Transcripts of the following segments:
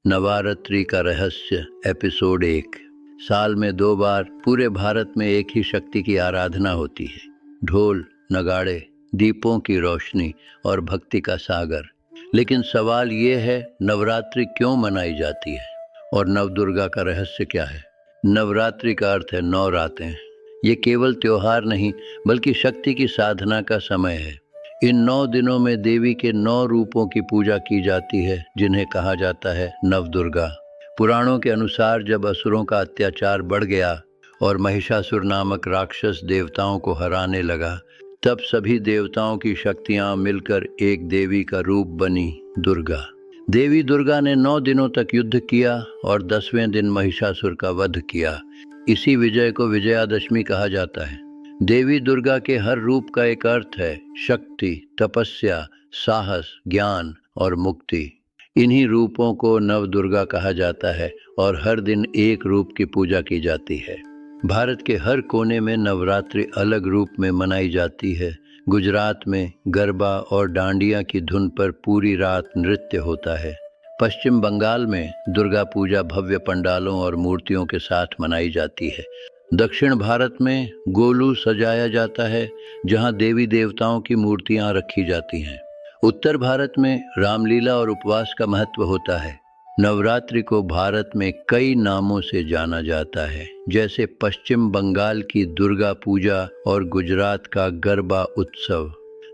नवरात्रि का रहस्य एपिसोड 1। साल में 2 बार पूरे भारत में एक ही शक्ति की आराधना होती है। ढोल, नगाड़े, दीपों की रोशनी और भक्ति का सागर। लेकिन सवाल ये है, नवरात्रि क्यों मनाई जाती है और नवदुर्गा का रहस्य क्या है? नवरात्रि का अर्थ है 9 रातें। ये केवल त्योहार नहीं बल्कि शक्ति की साधना का समय है। इन 9 दिनों में देवी के 9 रूपों की पूजा की जाती है, जिन्हें कहा जाता है नवदुर्गा। पुराणों के अनुसार जब असुरों का अत्याचार बढ़ गया और महिषासुर नामक राक्षस देवताओं को हराने लगा, तब सभी देवताओं की शक्तियां मिलकर एक देवी का रूप बनी, दुर्गा। देवी दुर्गा ने 9 दिनों तक युद्ध किया और 10वें दिन महिषासुर का वध किया। इसी विजय को विजयादशमी कहा जाता है। देवी दुर्गा के हर रूप का एक अर्थ है: शक्ति, तपस्या, साहस, ज्ञान और मुक्ति। इन्हीं रूपों को नवदुर्गा कहा जाता है और हर दिन एक रूप की पूजा की जाती है। भारत के हर कोने में नवरात्रि अलग रूप में मनाई जाती है। गुजरात में गरबा और डांडिया की धुन पर पूरी रात नृत्य होता है। पश्चिम बंगाल में दुर्गा पूजा भव्य पंडालों और मूर्तियों के साथ मनाई जाती है। दक्षिण भारत में गोलू सजाया जाता है, जहां देवी देवताओं की मूर्तियां रखी जाती हैं। उत्तर भारत में रामलीला और उपवास का महत्व होता है। नवरात्रि को भारत में कई नामों से जाना जाता है, जैसे पश्चिम बंगाल की दुर्गा पूजा और गुजरात का गरबा उत्सव।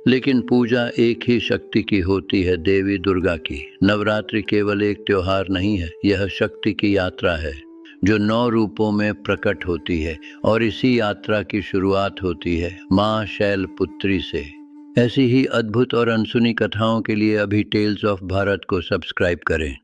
लेकिन पूजा एक ही शक्ति की होती है, देवी दुर्गा की। नवरात्रि केवल एक त्योहार नहीं है, यह शक्ति की यात्रा है जो 9 रूपों में प्रकट होती है। और इसी यात्रा की शुरुआत होती है माँ शैलपुत्री से। ऐसी ही अद्भुत और अनसुनी कथाओं के लिए अभी टेल्स ऑफ भारत को सब्सक्राइब करें।